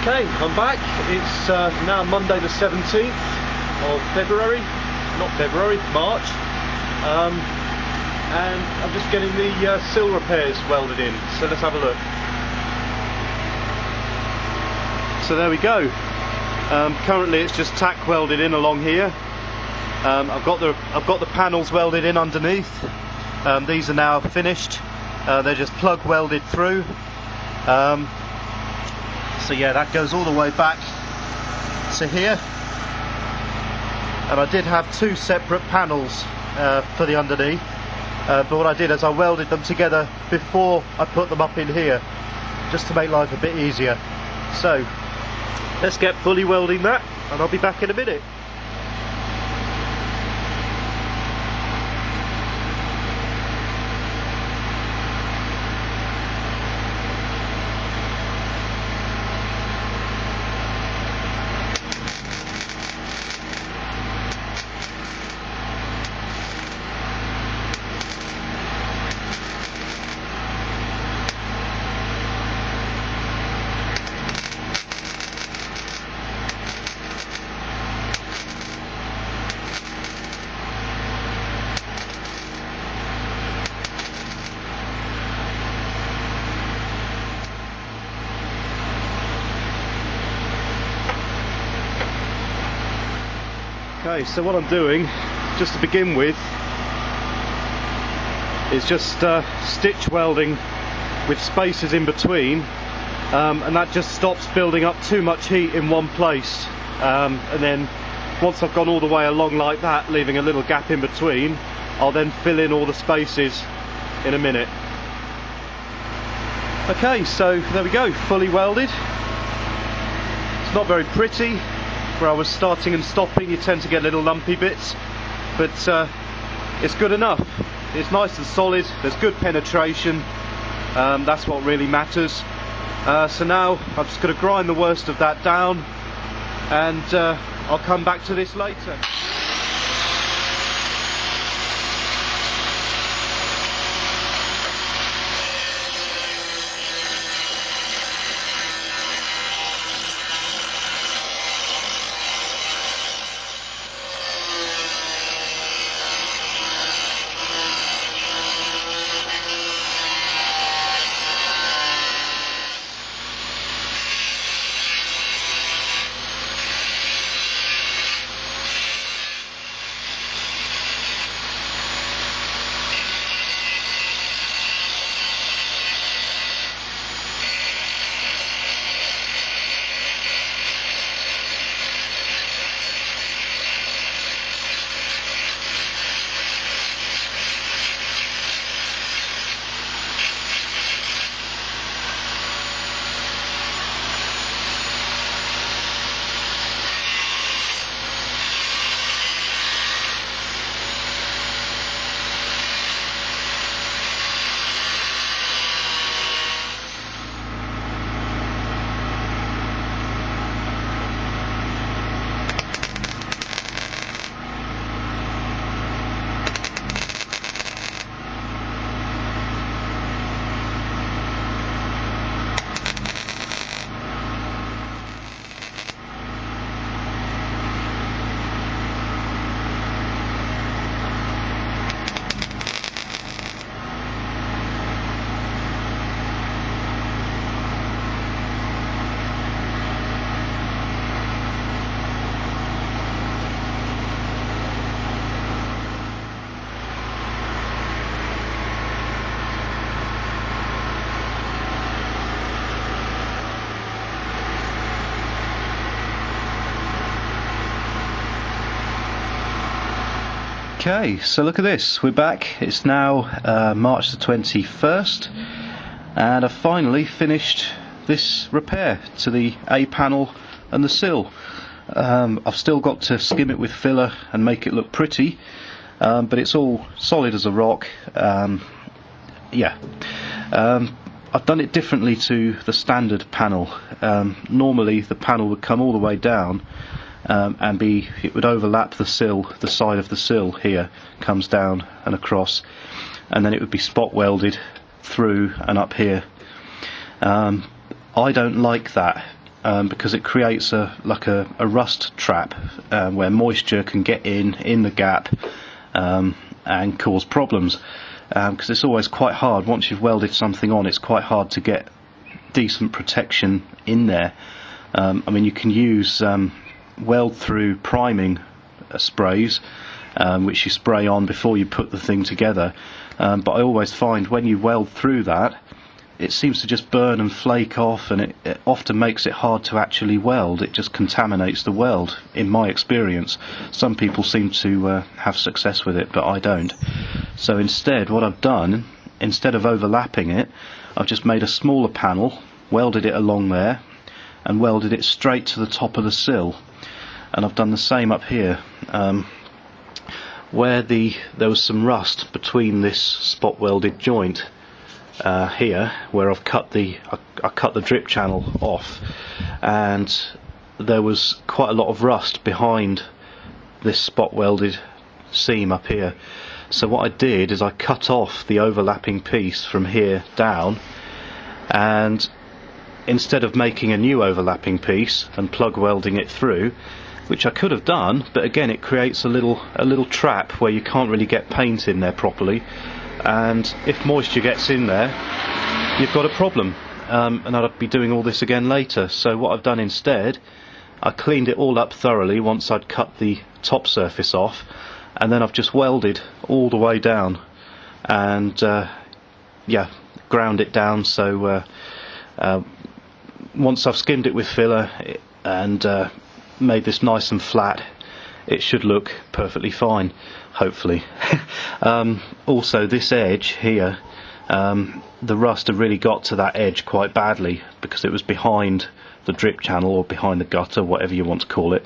Okay, I'm back. It's now Monday the 17th of February, not February, March, and I'm just getting the sill repairs welded in, so let's have a look. So there we go. Currently it's just tack welded in along here. I've got the panels welded in underneath. These are now finished. They're just plug welded through. So yeah, that goes all the way back to here, and I did have two separate panels for the underneath, but what I did is I welded them together before I put them up in here, just to make life a bit easier. So let's get fully welding that, and I'll be back in a minute. Okay, so what I'm doing, just to begin with, is just stitch welding with spaces in between, and that just stops building up too much heat in one place, and then once I've gone all the way along like that, leaving a little gap in between, I'll then fill in all the spaces in a minute. Okay, so there we go, fully welded. It's not very pretty. Where I was starting and stopping, you tend to get little lumpy bits, but it's good enough. It's nice and solid, there's good penetration, that's what really matters. So now I'm just going to grind the worst of that down, and I'll come back to this later. Okay, so look at this, we're back. It's now March the 21st, and I've finally finished this repair to the A panel and the sill. I've still got to skim it with filler and make it look pretty, but it's all solid as a rock. I've done it differently to the standard panel. Normally the panel would come all the way down, and it would overlap the sill. The side of the sill here comes down and across, and then it would be spot welded through and up here. I don't like that. because it creates a rust trap where moisture can get in the gap and cause problems, because it's always quite hard once you've welded something on. It's quite hard to get decent protection in there. I mean, you can use weld through priming sprays, which you spray on before you put the thing together, but I always find when you weld through that, it seems to just burn and flake off, and it often makes it hard to actually weld. It just contaminates the weld, in my experience. Some people seem to have success with it, but I don't. So instead, what I've done, instead of overlapping it, I've just made a smaller panel, welded it along there, and welded it straight to the top of the sill. And I've done the same up here, where there was some rust between this spot welded joint here, where I've cut I cut the drip channel off, and there was quite a lot of rust behind this spot welded seam up here. So what I did is I cut off the overlapping piece from here down, and instead of making a new overlapping piece and plug welding it through, which I could have done, but again it creates a little trap where you can't really get paint in there properly, and if moisture gets in there, you've got a problem. And I'd be doing all this again later. So what I've done instead, I cleaned it all up thoroughly once I'd cut the top surface off, and then I've just welded all the way down, and yeah, ground it down. So once I've skimmed it with filler and made this nice and flat, it should look perfectly fine, hopefully. Also, this edge here, the rust had really got to that edge quite badly because it was behind the drip channel, or behind the gutter, whatever you want to call it.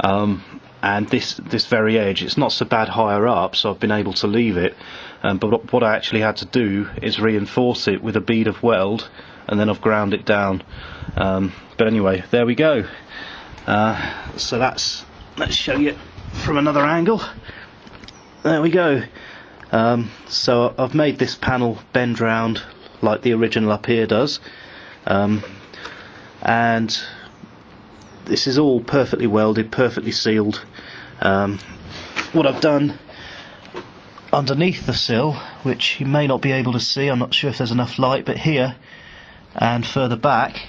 And this very edge, it's not so bad higher up, so I've been able to leave it. But what I actually had to do is reinforce it with a bead of weld, and then I've ground it down. But anyway, there we go. So let's show you from another angle. There we go. So I've made this panel bend round like the original up here does, and this is all perfectly welded, perfectly sealed. What I've done underneath the sill, which you may not be able to see, I'm not sure if there's enough light, but here and further back,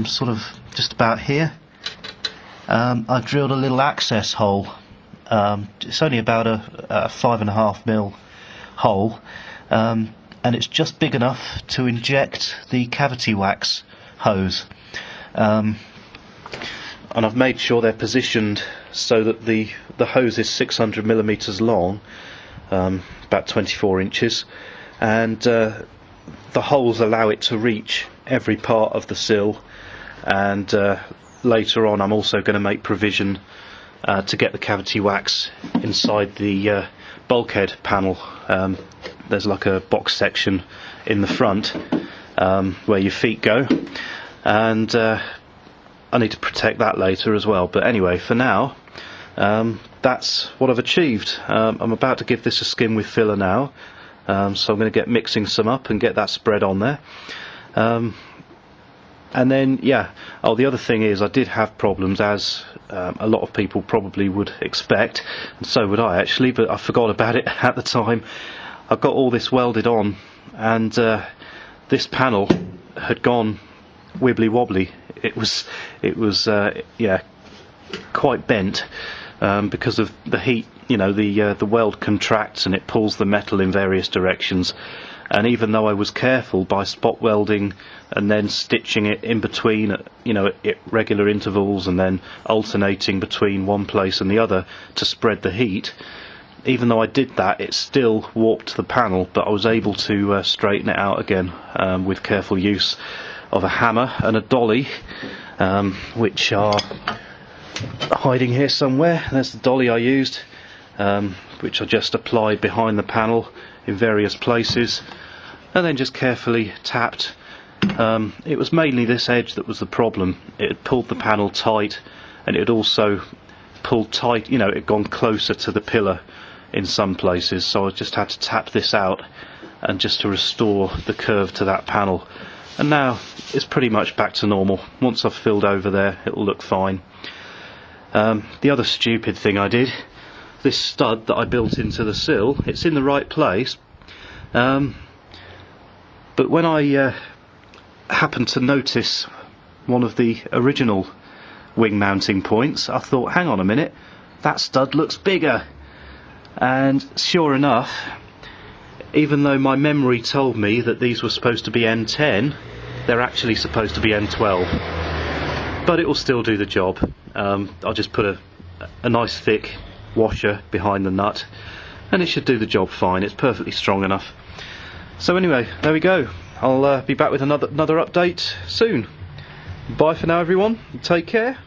sort of just about here, I've drilled a little access hole. It's only about a 5.5mm hole, and it's just big enough to inject the cavity wax hose. And I've made sure they're positioned so that the hose is 600mm long, about 24 inches, and the holes allow it to reach every part of the sill. And later on I'm also going to make provision to get the cavity wax inside the bulkhead panel. There's like a box section in the front where your feet go, and I need to protect that later as well. But anyway, for now, that's what I've achieved. I'm about to give this a skim with filler now, so I'm going to get mixing some up and get that spread on there. And then, yeah, the other thing is I did have problems, as a lot of people probably would expect, and so would I actually, but I forgot about it at the time. I got all this welded on, and this panel had gone wibbly wobbly. It was yeah, quite bent because of the heat. You know, the weld contracts and it pulls the metal in various directions. And even though I was careful by spot welding and then stitching it in between, you know, at regular intervals, and then alternating between one place and the other to spread the heat, even though I did that, it still warped the panel. But I was able to straighten it out again with careful use of a hammer and a dolly, which are hiding here somewhere. There's the dolly I used, which I just applied behind the panel in various places, and then just carefully tapped. It was mainly this edge that was the problem. It had pulled the panel tight, and it had also pulled tight, you know, it had gone closer to the pillar in some places, so I just had to tap this out and just to restore the curve to that panel. and now it's pretty much back to normal. Once I've filled over there, it'll look fine. The other stupid thing I did, this stud that I built into the sill, it's in the right place, but when I happened to notice one of the original wing mounting points, I thought, hang on a minute, that stud looks bigger. And sure enough, even though my memory told me that these were supposed to be N10, they're actually supposed to be N12. But it will still do the job. I'll just put a nice thick washer behind the nut, and it should do the job fine. It's perfectly strong enough. So anyway, there we go. I'll be back with another update soon. Bye for now, everyone. Take care.